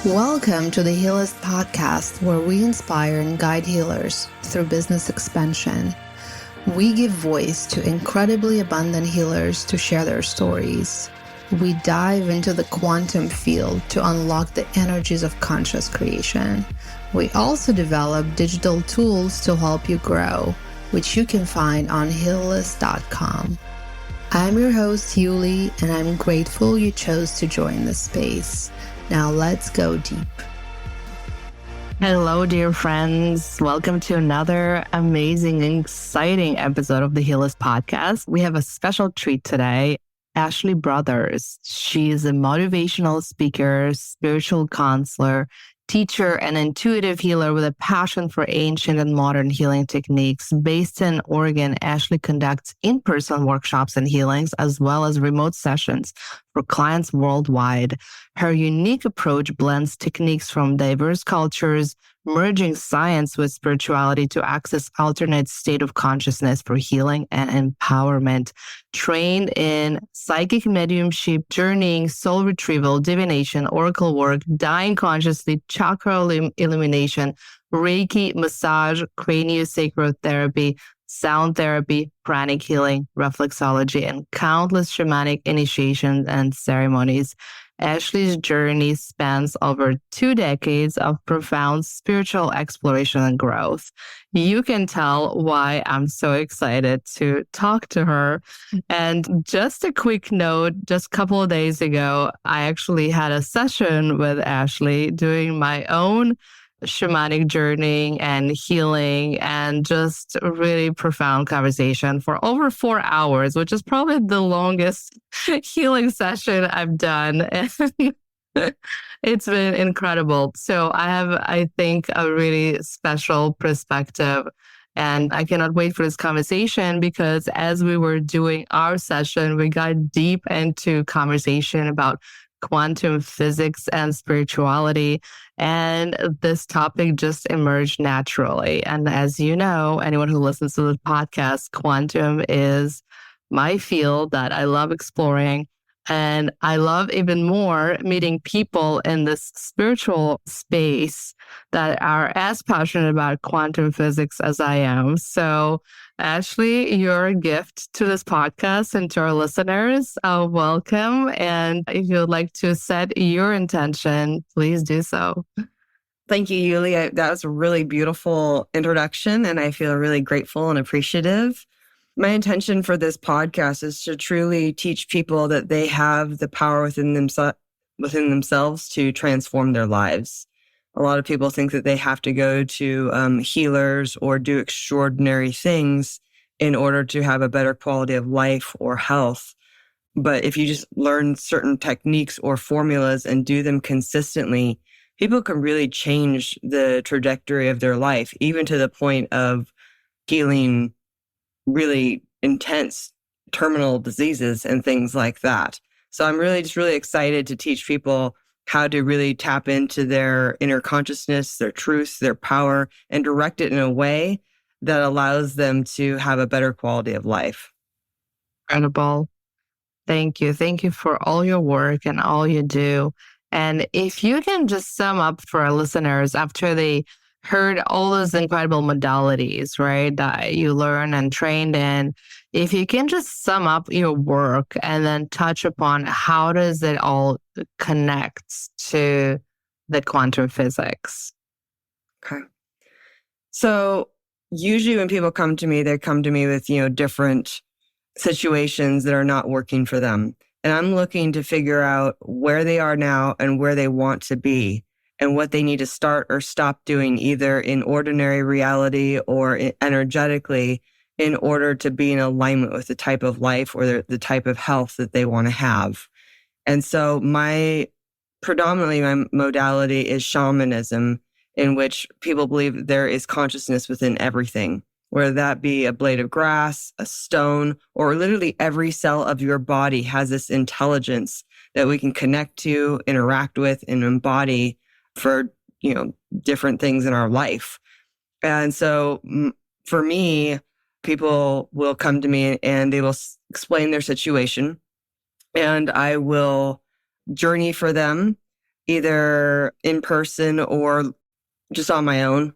Welcome to the Healers Podcast, where we inspire and guide healers through business expansion. We give voice to incredibly abundant healers to share their stories. We dive into the quantum field to unlock the energies of conscious creation. We also develop digital tools to help you grow, which you can find on healers.com. I'm your host, Yuli, and I'm grateful you chose to join this space. Now let's go deep. Hello, dear friends. Welcome to another amazing and exciting episode of the Healers Podcast. We have a special treat today. Ashley Brothers. She is a motivational speaker, spiritual counselor, teacher, and intuitive healer with a passion for ancient and modern healing techniques. Based in Oregon, Ashley conducts in-person workshops and healings, as well as remote sessions for clients worldwide. Her unique approach blends techniques from diverse cultures, merging science with spirituality to access alternate state of consciousness for healing and empowerment. Trained in psychic mediumship, journeying, soul retrieval, divination, oracle work, dying consciously, chakra illumination, Reiki, massage, craniosacral therapy, sound therapy, pranic healing, reflexology, and countless shamanic initiations and ceremonies. Ashley's journey spans over 2 decades of profound spiritual exploration and growth. You can tell why I'm so excited to talk to her. And just a quick note, just a couple of days ago, I actually had a session with Ashley doing my own shamanic journey and healing, and just a really profound conversation for over 4 hours, which is probably the longest healing session I've done. And it's been incredible. So I have, I think, a really special perspective. And I cannot wait for this conversation, because as we were doing our session, we got deep into conversation about quantum physics and spirituality. And this topic just emerged naturally. And as you know, anyone who listens to the podcast, quantum is my field that I love exploring. And I love even more meeting people in this spiritual space that are as passionate about quantum physics as I am. So, Ashley, you're a gift to this podcast and to our listeners. Welcome. And if you would like to set your intention, please do so. Thank you, Yuli. That was a really beautiful introduction, and I feel really grateful and appreciative. My intention for this podcast is to truly teach people that they have the power within themselves to transform their lives. A lot of people think that they have to go to healers or do extraordinary things in order to have a better quality of life or health. But if you just learn certain techniques or formulas and do them consistently, people can really change the trajectory of their life, even to the point of healing really intense terminal diseases and things like that. So I'm really excited to teach people how to really tap into their inner consciousness, their truth, their power, and direct it in a way that allows them to have a better quality of life. Incredible. Thank you. Thank you for all your work and all you do. And if you can just sum up for our listeners after they heard all those incredible modalities, right, that you learn and trained in, if you can just sum up your work and then touch upon how does it all connect to the quantum physics. Okay. So usually when people come to me, they come to me with, different situations that are not working for them. And I'm looking to figure out where they are now and where they want to be, and what they need to start or stop doing, either in ordinary reality or energetically, in order to be in alignment with the type of life or the type of health that they want to have. And so predominantly my modality is shamanism, in which people believe there is consciousness within everything, whether that be a blade of grass, a stone, or literally every cell of your body has this intelligence that we can connect to, interact with, and embody for, different things in our life. And so for me, people will come to me and they will explain their situation, and I will journey for them either in person or just on my own,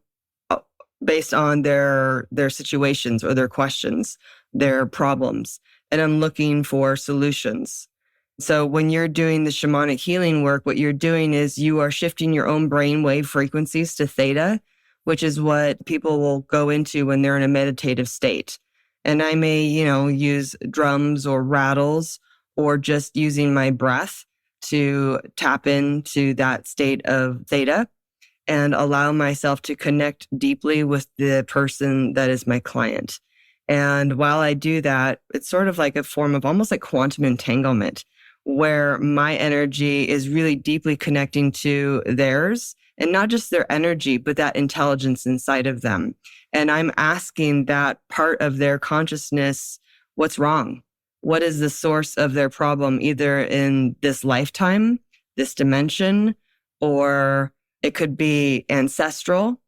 based on their situations or their questions, their problems. And I'm looking for solutions. So when you're doing the shamanic healing work, what you're doing is you are shifting your own brainwave frequencies to theta, which is what people will go into when they're in a meditative state. And I may, use drums or rattles or just using my breath to tap into that state of theta and allow myself to connect deeply with the person that is my client. And while I do that, it's sort of like a form of almost like quantum entanglement, where my energy is really deeply connecting to theirs, and not just their energy, but that intelligence inside of them. And I'm asking that part of their consciousness, what's wrong? What is the source of their problem, either in this lifetime, this dimension, or it could be ancestral.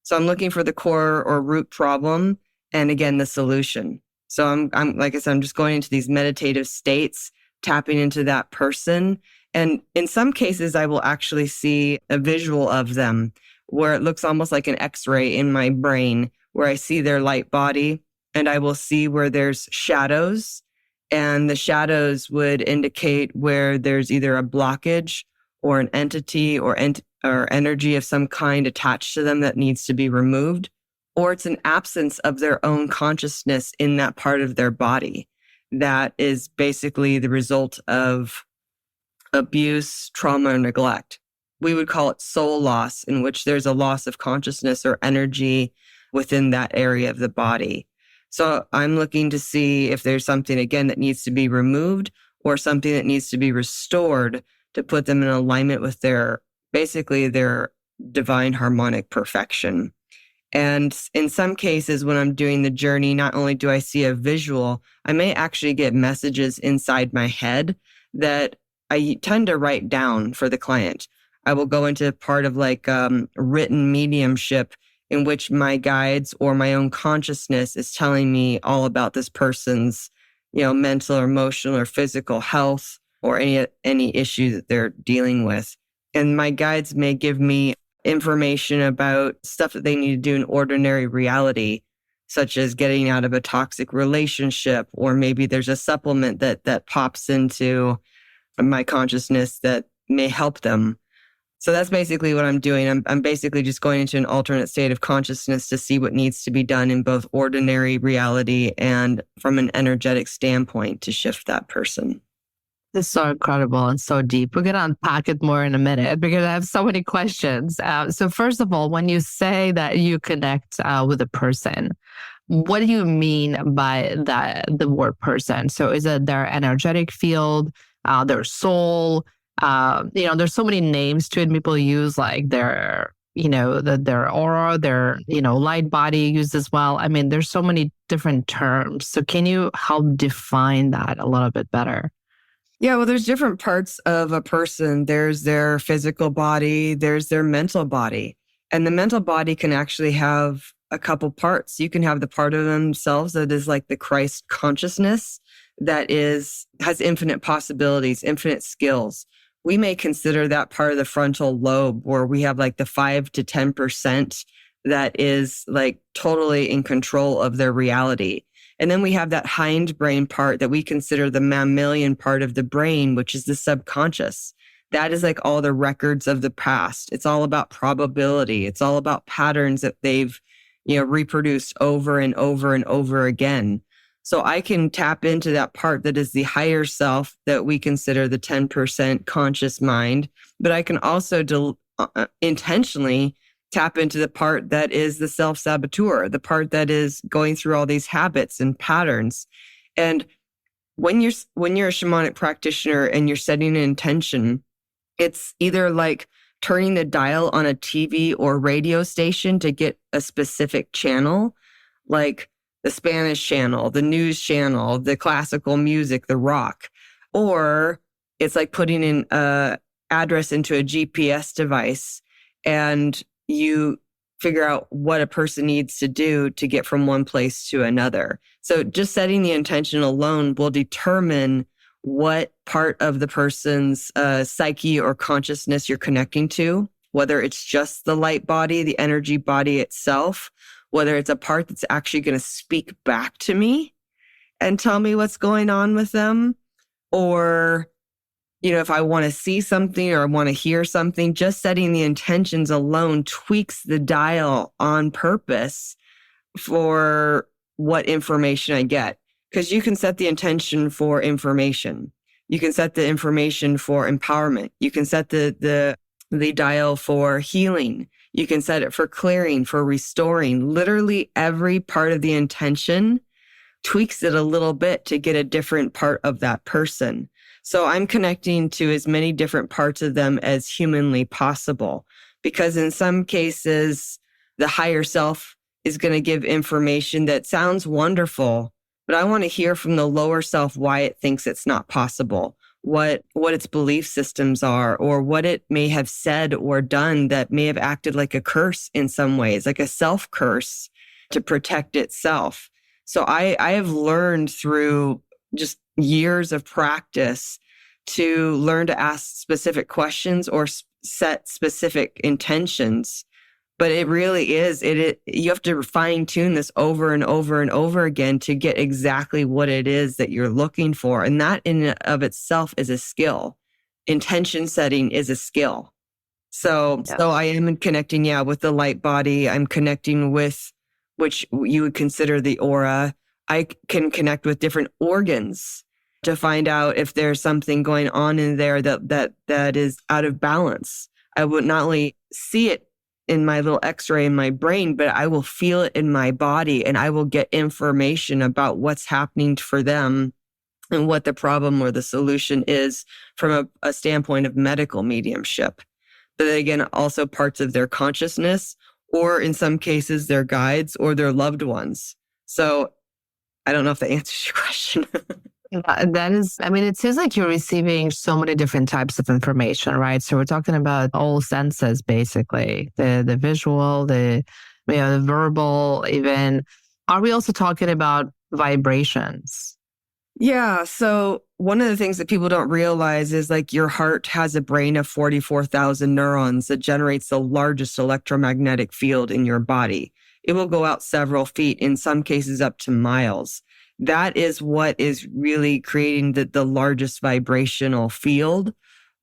So I'm looking for the core or root problem, and again, the solution. So I'm like I said, I'm just going into these meditative states, tapping into that person. And in some cases, I will actually see a visual of them where it looks almost like an X-ray in my brain, where I see their light body, and I will see where there's shadows, and the shadows would indicate where there's either a blockage or an entity or energy of some kind attached to them that needs to be removed, or it's an absence of their own consciousness in that part of their body that is basically the result of abuse, trauma, or neglect. We would call it soul loss, in which there's a loss of consciousness or energy within that area of the body. So I'm looking to see if there's something, again, that needs to be removed or something that needs to be restored to put them in alignment with their divine harmonic perfection. And in some cases, when I'm doing the journey, not only do I see a visual, I may actually get messages inside my head that I tend to write down for the client. I will go into part of like written mediumship, in which my guides or my own consciousness is telling me all about this person's, mental or emotional or physical health, or any issue that they're dealing with. And my guides may give me information about stuff that they need to do in ordinary reality, such as getting out of a toxic relationship, or maybe there's a supplement that pops into my consciousness that may help them. So that's basically what I'm doing. I'm basically just going into an alternate state of consciousness to see what needs to be done in both ordinary reality and from an energetic standpoint to shift that person. This is so incredible and so deep. We're going to unpack it more in a minute because I have so many questions. So first of all, when you say that you connect with a person, what do you mean by the word person? So is it their energetic field, their soul? There's so many names to it. People use like their aura, their, light body used as well. I mean, there's so many different terms. So can you help define that a little bit better? Yeah, well, there's different parts of a person. There's their physical body, there's their mental body. And the mental body can actually have a couple parts. You can have the part of themselves that is like the Christ consciousness that has infinite possibilities, infinite skills. We may consider that part of the frontal lobe, where we have like the 5 to 10% that is like totally in control of their reality. And then we have that hindbrain part that we consider the mammalian part of the brain, which is the subconscious. That is like all the records of the past. It's all about probability. It's all about patterns that they've, reproduced over and over and over again. So I can tap into that part that is the higher self that we consider the 10% conscious mind, but I can also intentionally tap into the part that is the self-saboteur, the part that is going through all these habits and patterns. And when you're a shamanic practitioner and you're setting an intention, it's either like turning the dial on a TV or radio station to get a specific channel, like the Spanish channel, the news channel, the classical music, the rock, or it's like putting in an address into a GPS device and you figure out what a person needs to do to get from one place to another. So just setting the intention alone will determine what part of the person's psyche or consciousness you're connecting to, whether it's just the light body, the energy body itself, whether it's a part that's actually going to speak back to me and tell me what's going on with them, or if I want to see something or I want to hear something, just setting the intentions alone tweaks the dial on purpose for what information I get. Because you can set the intention for information. You can set the information for empowerment. You can set the dial for healing. You can set it for clearing, for restoring. Literally every part of the intention tweaks it a little bit to get a different part of that person. So I'm connecting to as many different parts of them as humanly possible, because in some cases, the higher self is going to give information that sounds wonderful, but I want to hear from the lower self why it thinks it's not possible, what its belief systems are, or what it may have said or done that may have acted like a curse in some ways, like a self-curse to protect itself. So I have learned through just years of practice to learn to ask specific questions or set specific intentions. But it really is, you have to fine tune this over and over and over again to get exactly what it is that you're looking for. And that in and of itself is a skill. Intention setting is a skill. So I am connecting, with the light body. I'm connecting with, which you would consider the aura. I can connect with different organs to find out if there's something going on in there that is out of balance. I would not only see it in my little x-ray in my brain, but I will feel it in my body, and I will get information about what's happening for them and what the problem or the solution is from a standpoint of medical mediumship. But then again, also parts of their consciousness, or in some cases, their guides or their loved ones. So I don't know if that answers your question. That is, it seems like you're receiving so many different types of information, right? So we're talking about all senses, basically, the visual, the verbal, even. Are we also talking about vibrations? Yeah. So one of the things that people don't realize is like your heart has a brain of 44,000 neurons that generates the largest electromagnetic field in your body. It will go out several feet, in some cases up to miles. That is what is really creating the largest vibrational field.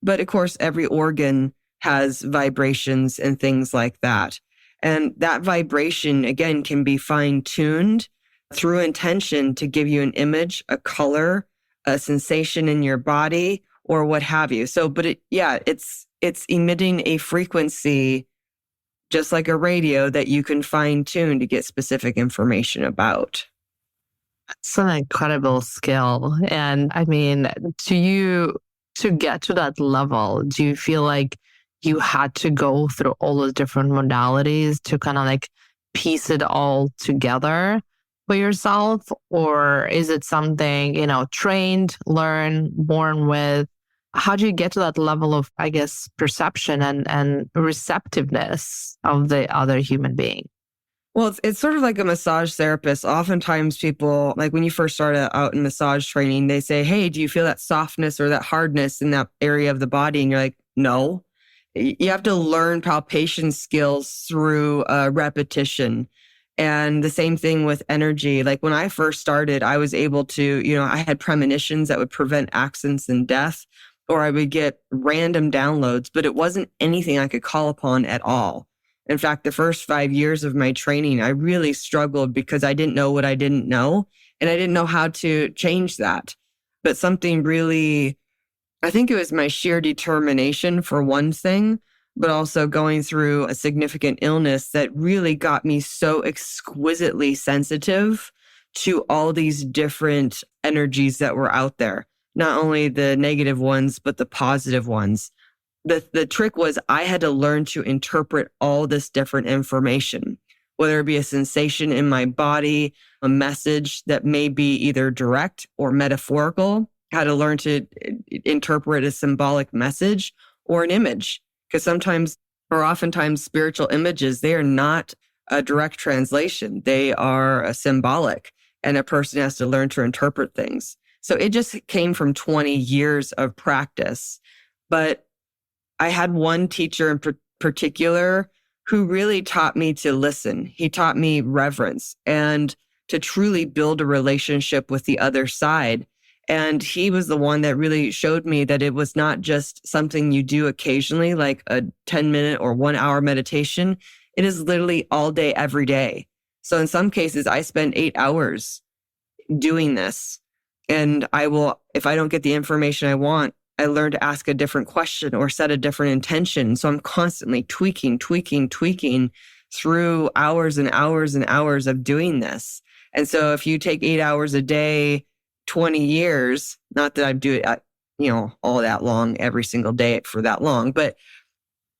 But of course, every organ has vibrations and things like that. And that vibration, again, can be fine-tuned through intention to give you an image, a color, a sensation in your body, or what have you. So, but it's emitting a frequency just like a radio that you can fine-tune to get specific information about. It's an incredible skill. And to get to that level, do you feel like you had to go through all those different modalities to kind of like piece it all together for yourself? Or is it something, trained, learned, born with? How do you get to that level of, I guess, perception and receptiveness of the other human being? Well, it's sort of like a massage therapist. Oftentimes people, like when you first start out in massage training, they say, hey, do you feel that softness or that hardness in that area of the body? And you're like, no. You have to learn palpation skills through repetition. And the same thing with energy. Like when I first started, I was able to, I had premonitions that would prevent accidents and death, or I would get random downloads, but it wasn't anything I could call upon at all. In fact, the first 5 years of my training, I really struggled because I didn't know what I didn't know, and I didn't know how to change that. But something really, I think it was my sheer determination for one thing, but also going through a significant illness that really got me so exquisitely sensitive to all these different energies that were out there. Not only the negative ones, but the positive ones. The trick was I had to learn to interpret all this different information, whether it be a sensation in my body, a message that may be either direct or metaphorical. I had to learn to interpret a symbolic message or an image, because sometimes or oftentimes spiritual images, they are not a direct translation. They are a symbolic, and a person has to learn to interpret things. So it just came from 20 years of practice. But I had one teacher in particular who really taught me to listen. He taught me reverence and to truly build a relationship with the other side. And he was the one that really showed me that it was not just something you do occasionally, like a 10-minute or 1 hour meditation. It is literally all day, every day. So in some cases, I spend 8 hours doing this. And I will, if I don't get the information I want, I learn to ask a different question or set a different intention. So I'm constantly tweaking through hours and hours and hours of doing this. And so if you take 8 hours a day, 20 years, not that I do it, all that long, every single day for that long, but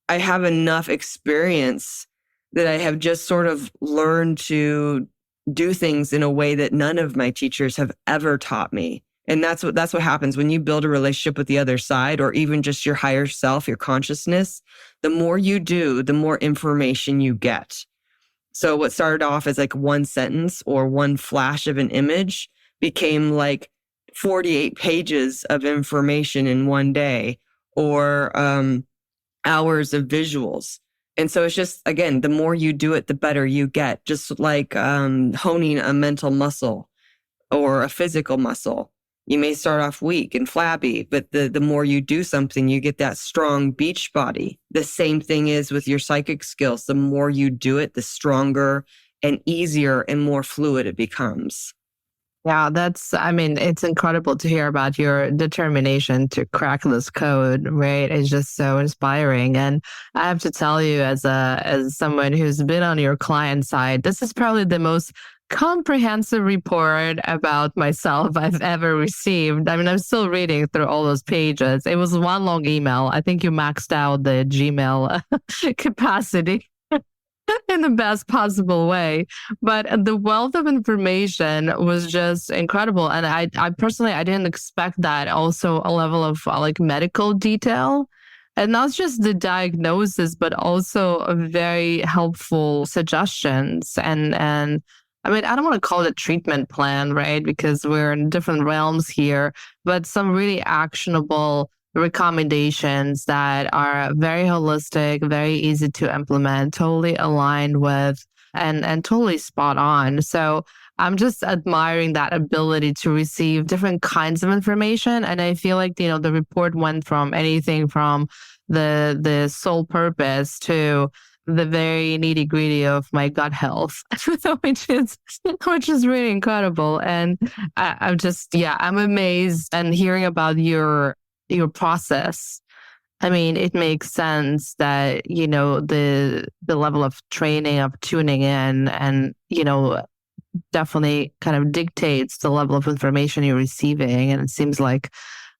I have enough experience that I have just sort of learned to do things in a way that none of my teachers have ever taught me. And that's what happens when you build a relationship with the other side, or even just your higher self, your consciousness. The more you do, the more information you get. So what started off as like one sentence or one flash of an image became like 48 pages of information in one day, or hours of visuals. And so it's just, again, the more you do it, the better you get. Just like honing a mental muscle or a physical muscle. You may start off weak and flabby, but the more you do something, you get that strong beach body. The same thing is with your psychic skills. The more you do it, the stronger and easier and more fluid it becomes. Yeah, it's incredible to hear about your determination to crack this code, right? It's just so inspiring. And I have to tell you, as someone who's been on your client side, this is probably the most comprehensive report about myself I've ever received. I mean, I'm still reading through all those pages. It was one long email. I think you maxed out the Gmail capacity in the best possible way. But the wealth of information was just incredible. And I personally, I didn't expect that. Also a level of like medical detail. And not just the diagnosis, but also a very helpful suggestions. And I mean, I don't want to call it a treatment plan, right? Because we're in different realms here, but some really actionable recommendations that are very holistic, very easy to implement, totally aligned with and totally spot on. So I'm just admiring that ability to receive different kinds of information. And I feel like, the report went from anything from the sole purpose to the very nitty gritty of my gut health, which is really incredible. And I'm amazed and hearing about your process. I mean, it makes sense that, the level of training, of tuning in and, definitely kind of dictates the level of information you're receiving. And it seems like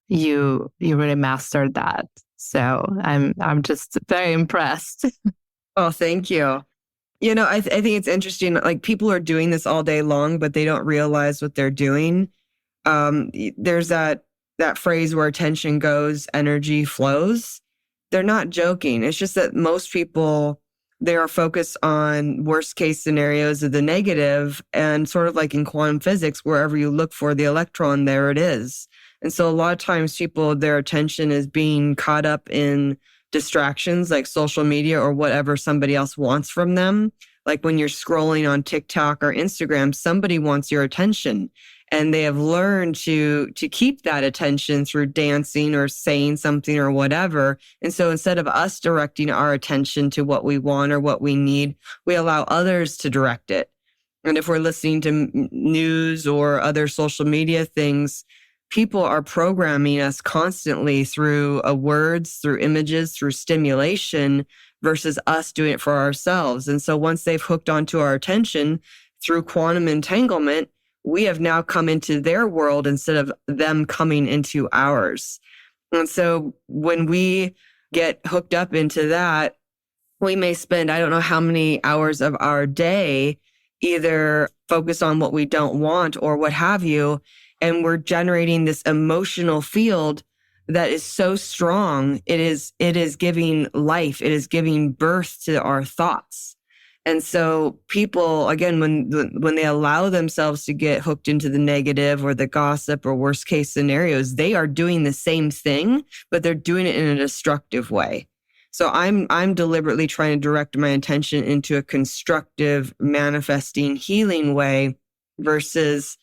you really mastered that. So I'm just very impressed. Oh, thank you. I think it's interesting. Like, people are doing this all day long, but they don't realize what they're doing. There's that phrase where attention goes, energy flows. They're not joking. It's just that most people, they are focused on worst case scenarios of the negative, and sort of like in quantum physics, wherever you look for the electron, there it is. And so a lot of times people, their attention is being caught up in distractions like social media or whatever somebody else wants from them. Like when you're scrolling on TikTok or Instagram, somebody wants your attention. And they have learned to keep that attention through dancing or saying something or whatever. And so instead of us directing our attention to what we want or what we need, we allow others to direct it. And if we're listening to news or other social media things, people are programming us constantly through words, through images, through stimulation, versus us doing it for ourselves. And so once they've hooked onto our attention through quantum entanglement, we have now come into their world instead of them coming into ours. And so when we get hooked up into that, we may spend, I don't know how many hours of our day either focused on what we don't want or what have you. And we're generating this emotional field that is so strong. It is giving life. It is giving birth to our thoughts. And so people, again, when they allow themselves to get hooked into the negative or the gossip or worst case scenarios, they are doing the same thing, but they're doing it in a destructive way. So I'm deliberately trying to direct my attention into a constructive, manifesting, healing way versus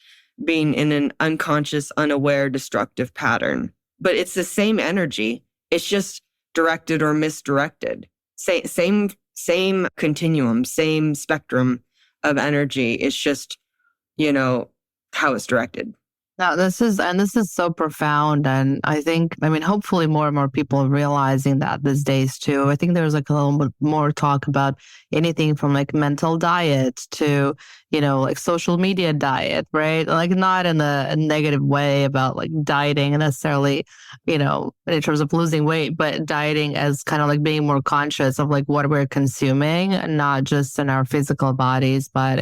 being in an unconscious, unaware, destructive pattern. But it's the same energy. It's just directed or misdirected. Same continuum, same spectrum of energy. It's just, how it's directed. Now, this is so profound. And hopefully more and more people are realizing that these days too. I think there's like a little bit more talk about anything from like mental diet to, like social media diet, right? Like not in a negative way about like dieting necessarily, in terms of losing weight, but dieting as kind of like being more conscious of like what we're consuming, not just in our physical bodies, but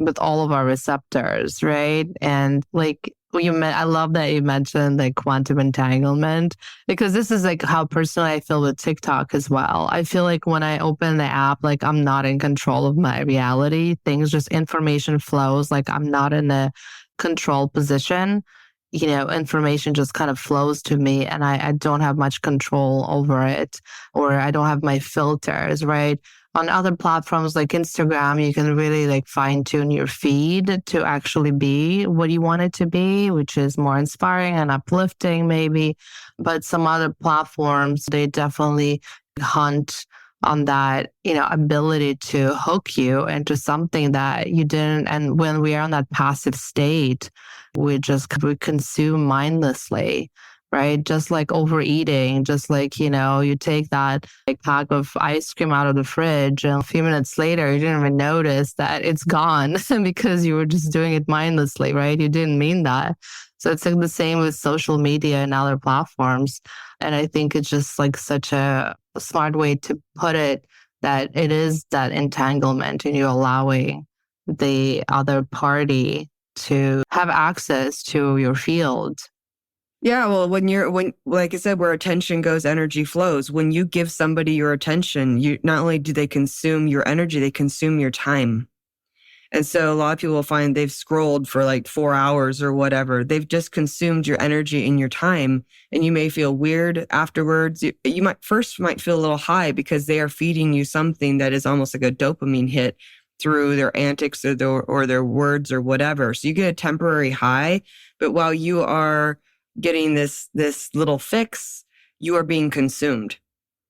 with all of our receptors, right? And like I love that you mentioned like quantum entanglement, because this is like how personally I feel with TikTok as well. I feel like when I open the app, like I'm not in control of my reality. Information flows, like I'm not in a control position. Information just kind of flows to me and I don't have much control over it, or I don't have my filters, right? On other platforms like Instagram, you can really like fine tune your feed to actually be what you want it to be, which is more inspiring and uplifting maybe. But some other platforms, they definitely hunt on that, ability to hook you into something that you didn't. And when we are in that passive state, we consume mindlessly. Right? Just like overeating, just like, you take that like pack of ice cream out of the fridge and a few minutes later, you didn't even notice that it's gone because you were just doing it mindlessly, right? You didn't mean that. So it's like the same with social media and other platforms. And I think it's just like such a smart way to put it, that it is that entanglement and you're allowing the other party to have access to your field. Yeah, well, when like I said, where attention goes, energy flows. When you give somebody your attention, you not only do they consume your energy, they consume your time. And so a lot of people will find they've scrolled for like 4 hours or whatever. They've just consumed your energy and your time, and you may feel weird afterwards. You might feel a little high because they are feeding you something that is almost like a dopamine hit through their antics or their words or whatever. So you get a temporary high, but while you are getting this little fix, you are being consumed.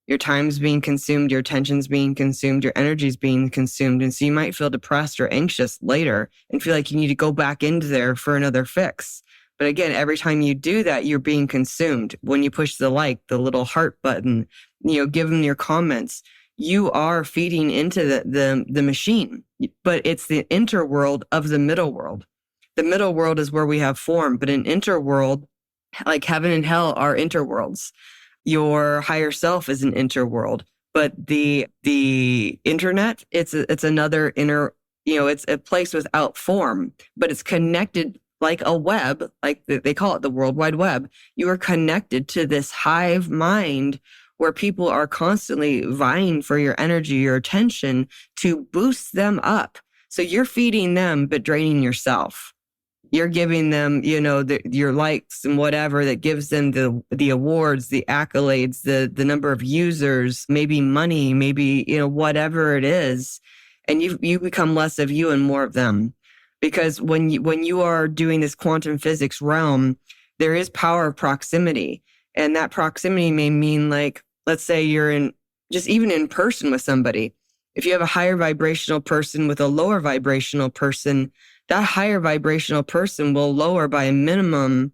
Your time's being consumed, your attention's being consumed, your energy's being consumed. And so you might feel depressed or anxious later and feel like you need to go back into there for another fix. But again, every time you do that, you're being consumed. When you push the little heart button, give them your comments, you are feeding into the machine. But it's the interworld of the middle world. The middle world is where we have form, but in interworld, like heaven and hell are interworlds. Your higher self is an interworld, but the internet, it's another inner, it's a place without form, but it's connected like a web, like they call it the World Wide Web. You are connected to this hive mind where people are constantly vying for your energy, your attention to boost them up. So you're feeding them, but draining yourself. You're giving them, your likes and whatever that gives them the awards, the accolades, the number of users, maybe money, maybe, whatever it is. And you become less of you and more of them. Because when you are doing this quantum physics realm, there is power of proximity. And that proximity may mean like, let's say you're even in person with somebody. If you have a higher vibrational person with a lower vibrational person, that higher vibrational person will lower by a minimum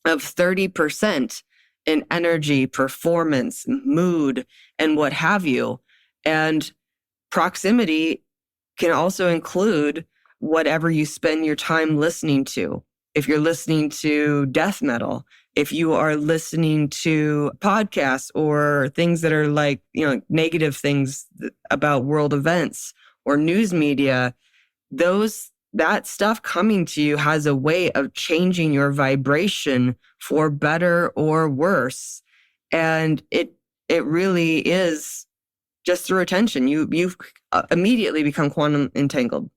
of 30% in energy, performance, mood, and what have you. And proximity can also include whatever you spend your time listening to. If you're listening to death metal, if you are listening to podcasts or things that are like, negative things about world events or news media, that stuff coming to you has a way of changing your vibration for better or worse. And it really is just through attention. You've immediately become quantum entangled.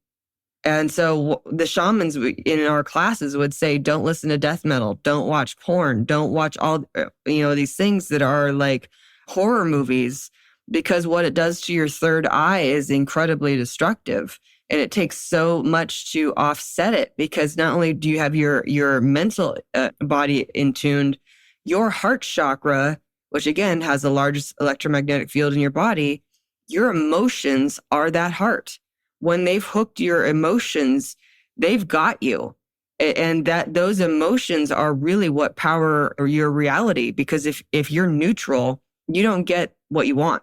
And so the shamans in our classes would say, don't listen to death metal, don't watch porn, don't watch all, these things that are like horror movies, because what it does to your third eye is incredibly destructive. And it takes so much to offset it, because not only do you have your mental body in tuned, your heart chakra, which again has the largest electromagnetic field in your body, your emotions are that heart. When they've hooked your emotions, they've got you. And that those emotions are really what power your reality. Because if you're neutral, you don't get what you want.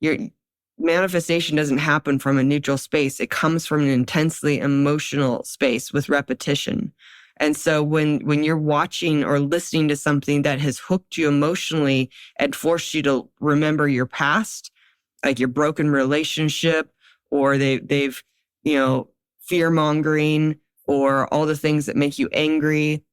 Your manifestation doesn't happen from a neutral space. It comes from an intensely emotional space with repetition. And so when you're watching or listening to something that has hooked you emotionally and forced you to remember your past, like your broken relationship, or they've fear mongering, or all the things that make you angry,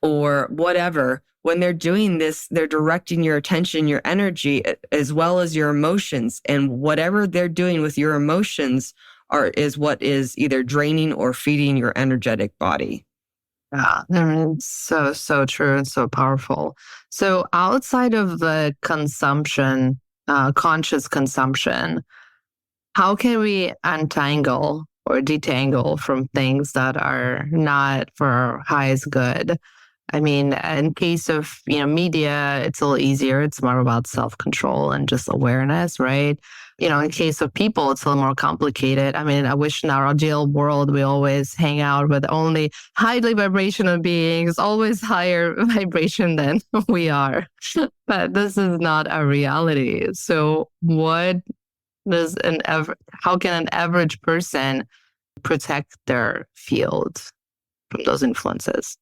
or whatever. When they're doing this, they're directing your attention, your energy, as well as your emotions. And whatever they're doing with your emotions is what is either draining or feeding your energetic body. Yeah, I mean, so true and so powerful. So outside of the consumption, conscious consumption, how can we untangle or detangle from things that are not for our highest good? I mean, in case of, media, it's a little easier. It's more about self-control and just awareness, right? In case of people, it's a little more complicated. I mean, I wish in our ideal world, we always hang out with only highly vibrational beings, always higher vibration than we are. But this is not our reality. So how can an average person protect their field from those influences?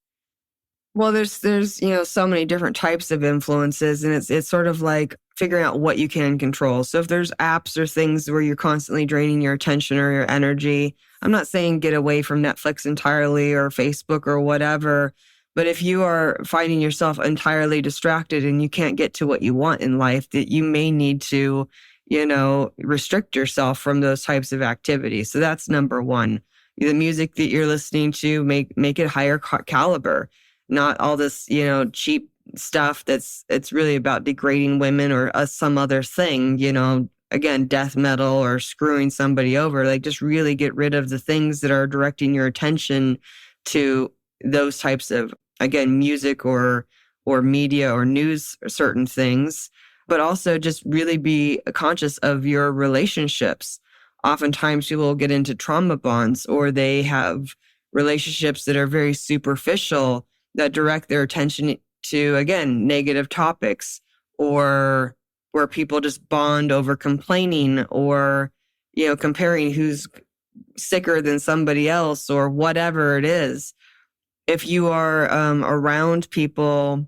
Well, there's so many different types of influences, and it's sort of like figuring out what you can control. So if there's apps or things where you're constantly draining your attention or your energy, I'm not saying get away from Netflix entirely or Facebook or whatever, but if you are finding yourself entirely distracted and you can't get to what you want in life, that you may need to, restrict yourself from those types of activities. So that's number one. The music that you're listening to, make it higher caliber. Not all this, cheap stuff it's really about degrading women or some other thing, again, death metal or screwing somebody over. Like, just really get rid of the things that are directing your attention to those types of, again, music or media or news or certain things, but also just really be conscious of your relationships. Oftentimes people will get into trauma bonds, or they have relationships that are very superficial, that direct their attention to, again, negative topics, or where people just bond over complaining, or, comparing who's sicker than somebody else, or whatever it is. If you are around people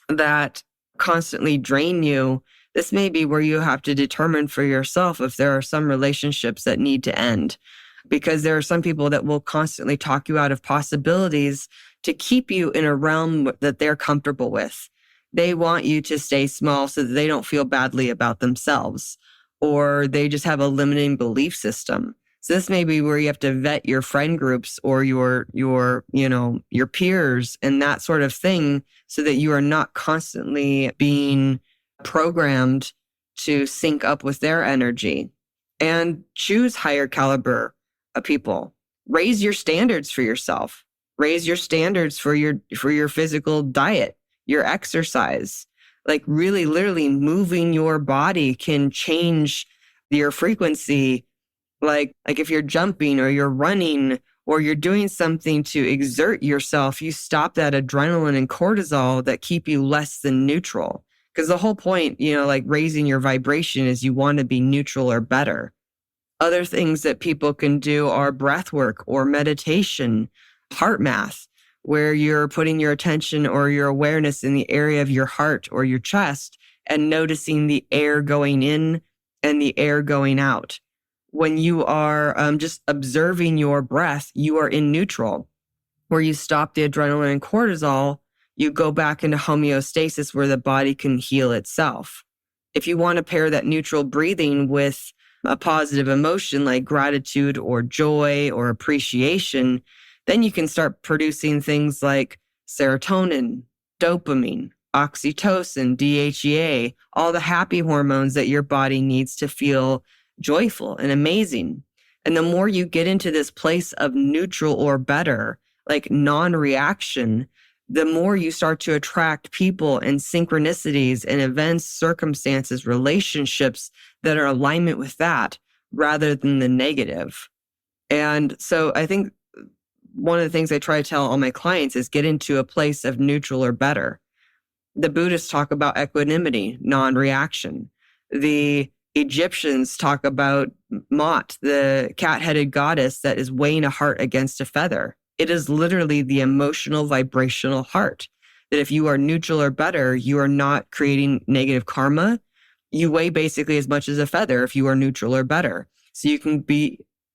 that constantly drain you, this may be where you have to determine for yourself if there are some relationships that need to end. Because there are some people that will constantly talk you out of possibilities to keep you in a realm that they're comfortable with. They want you to stay small so that they don't feel badly about themselves, or they just have a limiting belief system. So this may be where you have to vet your friend groups or your peers and that sort of thing, so that you are not constantly being programmed to sync up with their energy. And choose higher caliber of people. Raise your standards for yourself. Raise your standards for your physical diet, your exercise. Like, really, literally moving your body can change your frequency. Like if you're jumping or you're running or you're doing something to exert yourself, you stop that adrenaline and cortisol that keep you less than neutral. Because the whole point, like raising your vibration, is you want to be neutral or better. Other things that people can do are breath work or meditation, heart math, where you're putting your attention or your awareness in the area of your heart or your chest and noticing the air going in and the air going out. When you are just observing your breath, you are in neutral. Where you stop the adrenaline and cortisol, you go back into homeostasis where the body can heal itself. If you want to pair that neutral breathing with a positive emotion like gratitude or joy or appreciation, then you can start producing things like serotonin, dopamine, oxytocin, DHEA, all the happy hormones that your body needs to feel joyful and amazing. And the more you get into this place of neutral or better, like non-reaction, the more you start to attract people and synchronicities and events, circumstances, relationships that are alignment with that rather than the negative. And so I think one of the things I try to tell all my clients is get into a place of neutral or better. The Buddhists talk about equanimity, non-reaction. The Egyptians talk about Mot, the cat-headed goddess that is weighing a heart against a feather. It is literally the emotional vibrational heart that if you are neutral or better, you are not creating negative karma. You weigh basically as much as a feather if you are neutral or better. So you can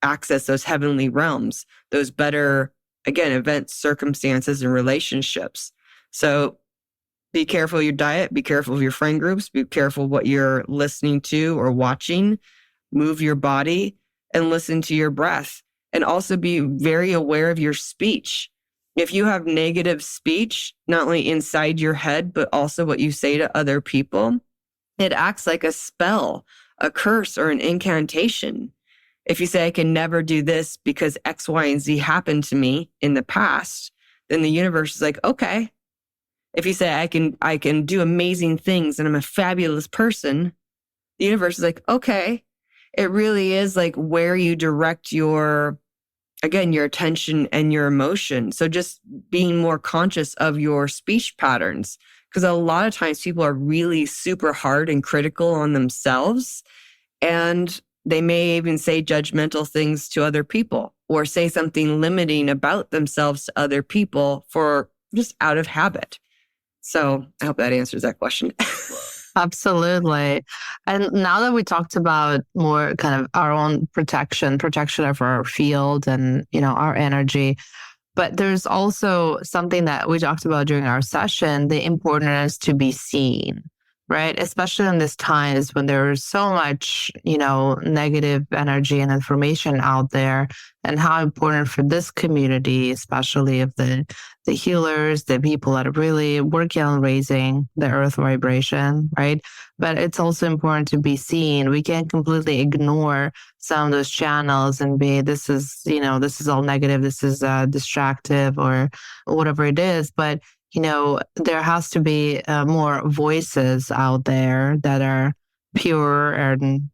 access those heavenly realms, those better, again, events, circumstances, and relationships. So be careful of your diet, be careful of your friend groups, be careful what you're listening to or watching, move your body and listen to your breath. And also be very aware of your speech. If you have negative speech, not only inside your head, but also what you say to other people, it acts like a spell, a curse, or an incantation. If you say, I can never do this because X, Y, and Z happened to me in the past, then the universe is like, okay. If you say, I can do amazing things and I'm a fabulous person, the universe is like, okay. It really is like where you direct your attention and your emotion. So just being more conscious of your speech patterns, because a lot of times people are really super hard and critical on themselves. And they may even say judgmental things to other people or say something limiting about themselves to other people for just out of habit. So I hope that answers that question. Absolutely. And now that we talked about more kind of our own protection of our field and, our energy, but there's also something that we talked about during our session, the importance to be seen, right? Especially in these times when there's so much, negative energy and information out there, and how important for this community, especially of the healers, the people that are really working on raising the earth vibration, right? But it's also important to be seen. We can't completely ignore some of those channels and this is all negative, this is distractive or whatever it is. But there has to be more voices out there that are pure and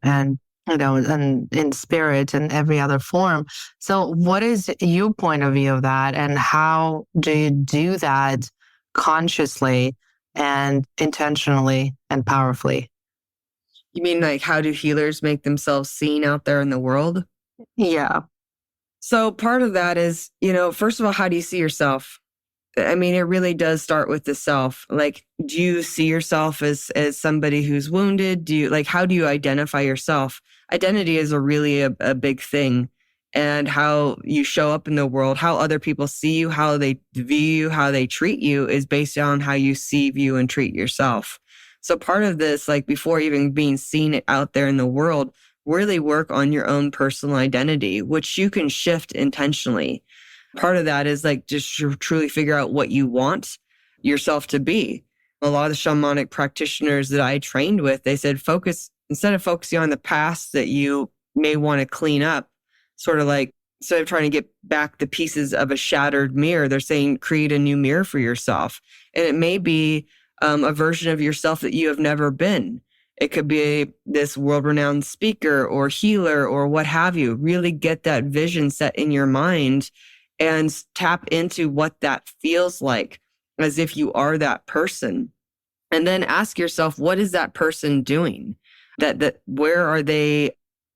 in spirit and every other form. So what is your point of view of that, and how do you do that consciously and intentionally and powerfully? You mean like how do healers make themselves seen out there in the world? Yeah. So part of that is, first of all, how do you see yourself? I mean, it really does start with the self. Like, do you see yourself as somebody who's wounded? How do you identify yourself? Identity is a big thing. And how you show up in the world, how other people see you, how they view you, how they treat you is based on how you see, view, and treat yourself. So part of this, like before even being seen out there in the world, really work on your own personal identity, which you can shift intentionally. Part of that is like just to truly figure out what you want yourself to be. A lot of the shamanic practitioners that I trained with, they said instead of focusing on the past that you may want to clean up, sort of like instead of trying to get back the pieces of a shattered mirror, they're saying create a new mirror for yourself. And it may be a version of yourself that you have never been. It could be this world-renowned speaker or healer or what have you. Really get that vision set in your mind and tap into what that feels like as if you are that person. And then ask yourself, what is that person doing? That where are they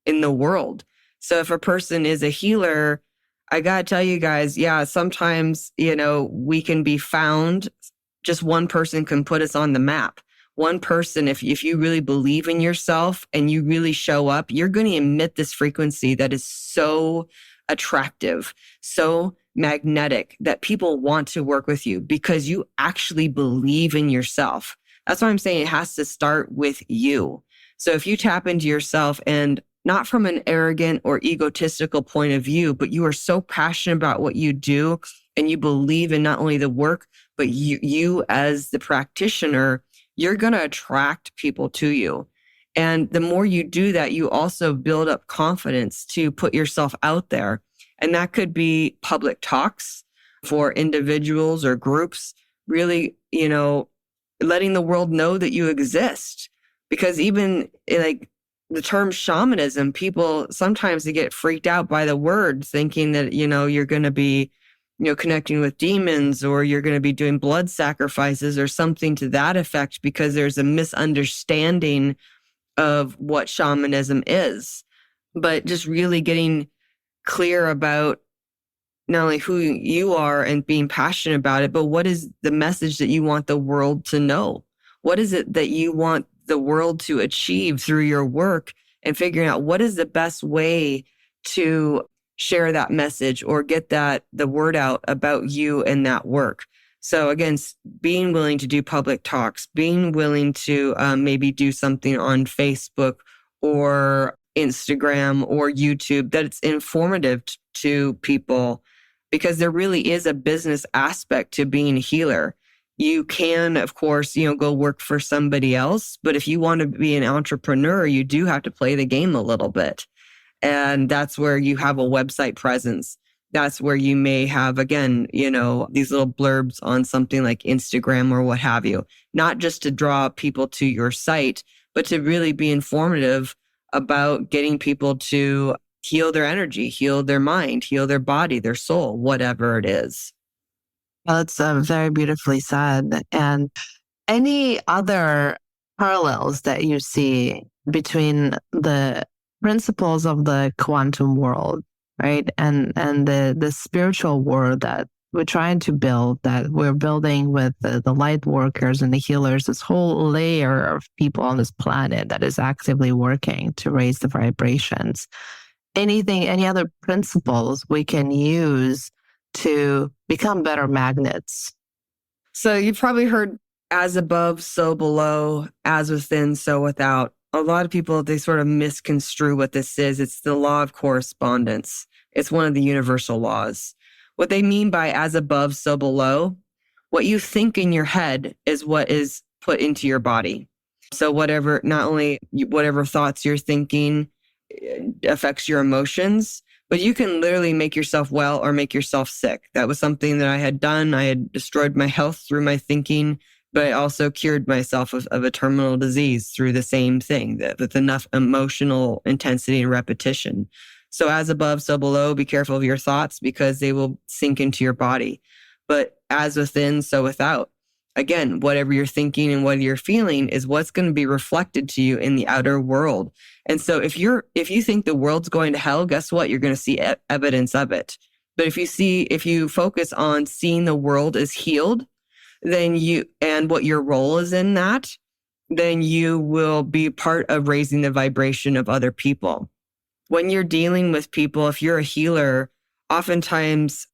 in the world? So if a person is a healer, I got to tell you guys, yeah, sometimes, we can be found. Just one person can put us on the map. One person, if you really believe in yourself and you really show up, you're going to emit this frequency that is so attractive, so magnetic that people want to work with you because you actually believe in yourself. That's why I'm saying it has to start with you. So if you tap into yourself, and not from an arrogant or egotistical point of view, but you are so passionate about what you do and you believe in not only the work, but you as the practitioner, you're going to attract people to you. And the more you do that, you also build up confidence to put yourself out there. And that could be public talks for individuals or groups, really, letting the world know that you exist. Because even like the term shamanism, people sometimes they get freaked out by the word, thinking that, you're going to be, connecting with demons, or you're going to be doing blood sacrifices or something to that effect, because there's a misunderstanding of what shamanism is. But just really getting clear about not only who you are and being passionate about it, but what is the message that you want the world to know? What is it that you want the world to achieve through your work, and figuring out what is the best way to share that message or get the word out about you and that work. So again, being willing to do public talks, being willing to maybe do something on Facebook or Instagram or YouTube that's informative to people, because there really is a business aspect to being a healer. You can, of course, go work for somebody else, but if you want to be an entrepreneur, you do have to play the game a little bit. And that's where you have a website presence. That's where you may have, again, these little blurbs on something like Instagram or what have you, not just to draw people to your site, but to really be informative about getting people to heal their energy, heal their mind, heal their body, their soul, whatever it is. Well, it's very beautifully said. And any other parallels that you see between the principles of the quantum world, right, and the spiritual world that we're trying to build, that we're building with the light workers and the healers, this whole layer of people on this planet that is actively working to raise the vibrations? Any other principles we can use to become better magnets? So you've probably heard as above, so below, as within, so without. A lot of people, they sort of misconstrue what this is. It's the law of correspondence. It's one of the universal laws. What they mean by as above, so below, what you think in your head is what is put into your body. So whatever thoughts you're thinking affects your emotions, but you can literally make yourself well or make yourself sick. That was something that I had done. I had destroyed my health through my thinking, but I also cured myself of a terminal disease through the same thing, with enough emotional intensity and repetition. So as above, so below, be careful of your thoughts, because they will sink into your body. But as within, so without. Again, whatever you're thinking and what you're feeling is what's going to be reflected to you in the outer world. And so if you think the world's going to hell, guess what? You're going to see evidence of it. But if you focus on seeing the world as healed, and what your role is in that, then you will be part of raising the vibration of other people. When you're dealing with people, if you're a healer, oftentimes,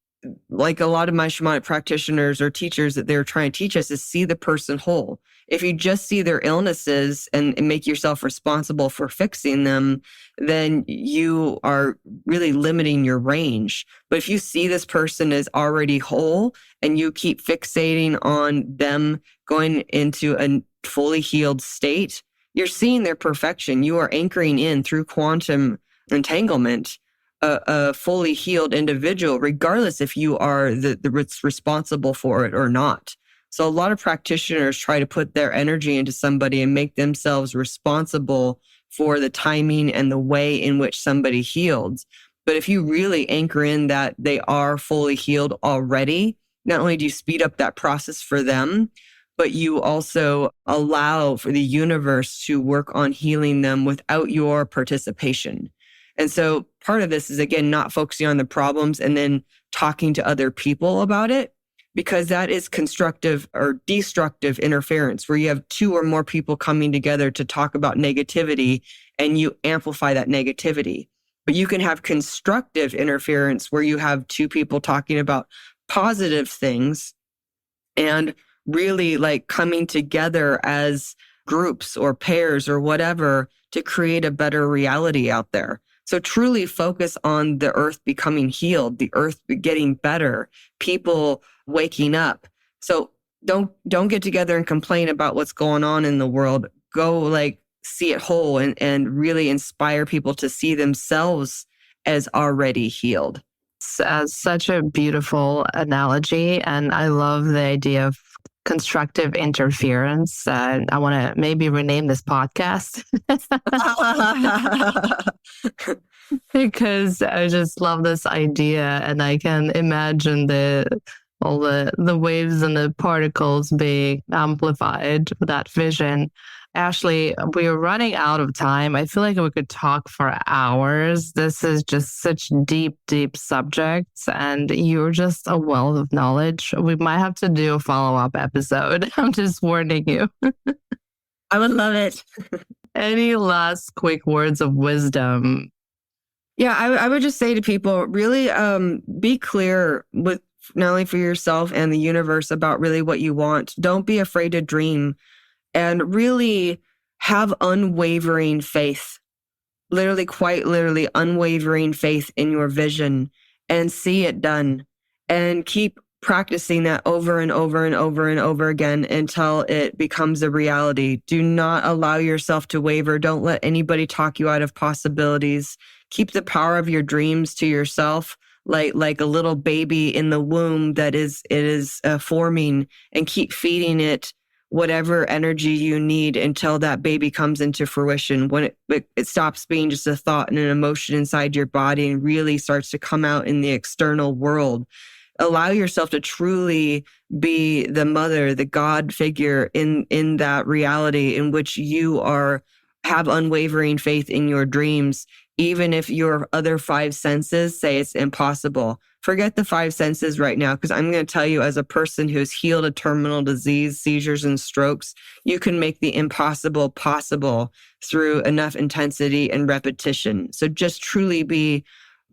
like a lot of my shamanic practitioners or teachers, that they're trying to teach us is see the person whole. If you just see their illnesses and make yourself responsible for fixing them, then you are really limiting your range. But if you see this person as already whole and you keep fixating on them going into a fully healed state, you're seeing their perfection. You are anchoring in through quantum entanglement a fully healed individual, regardless if you are the responsible for it or not. So a lot of practitioners try to put their energy into somebody and make themselves responsible for the timing and the way in which somebody healed. But if you really anchor in that they are fully healed already, not only do you speed up that process for them, but you also allow for the universe to work on healing them without your participation. And so part of this is, again, not focusing on the problems and then talking to other people about it, because that is constructive or destructive interference, where you have two or more people coming together to talk about negativity and you amplify that negativity. But you can have constructive interference where you have two people talking about positive things and really like coming together as groups or pairs or whatever to create a better reality out there. So truly focus on the earth becoming healed, the earth getting better, people waking up. So don't get together and complain about what's going on in the world. Go like see it whole and really inspire people to see themselves as already healed. It's such a beautiful analogy. And I love the idea of constructive interference. I want to maybe rename this podcast because I just love this idea, and I can imagine all the waves and the particles being amplified with that vision. Ashley, we're running out of time. I feel like we could talk for hours. This is just such deep, deep subjects, and you're just a wealth of knowledge. We might have to do a follow-up episode. I'm just warning you. I would love it. Any last quick words of wisdom? Yeah, I would just say to people, really be clear with not only for yourself and the universe about really what you want. Don't be afraid to dream. And really have unwavering faith, literally, quite literally unwavering faith in your vision and see it done. And keep practicing that over and over and over and over again until it becomes a reality. Do not allow yourself to waver. Don't let anybody talk you out of possibilities. Keep the power of your dreams to yourself, like a little baby in the womb that is forming, and keep feeding it whatever energy you need until that baby comes into fruition, when it stops being just a thought and an emotion inside your body and really starts to come out in the external world. Allow yourself to truly be the mother, the God figure in that reality in which you have unwavering faith in your dreams, even if your other five senses say it's impossible. Forget the five senses right now, because I'm going to tell you, as a person who's healed a terminal disease, seizures and strokes, you can make the impossible possible through enough intensity and repetition. So just truly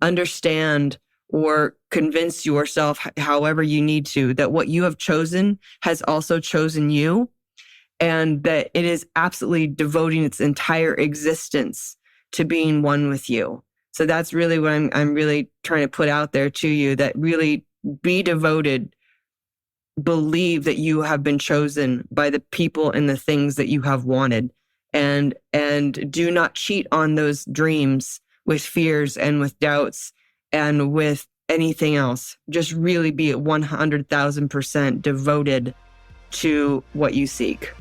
understand or convince yourself, however you need to, that what you have chosen has also chosen you, and that it is absolutely devoting its entire existence to being one with you. So that's really what I'm really trying to put out there to you, that really be devoted, believe that you have been chosen by the people and the things that you have wanted, and do not cheat on those dreams with fears and with doubts and with anything else. Just really be 100,000% devoted to what you seek.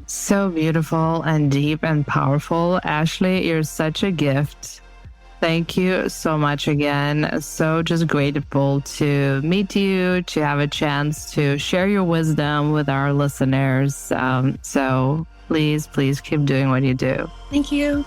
So beautiful and deep and powerful. Ashley, you're such a gift. Thank you so much again. So just grateful to meet you, to have a chance to share your wisdom with our listeners. So please keep doing what you do. Thank you.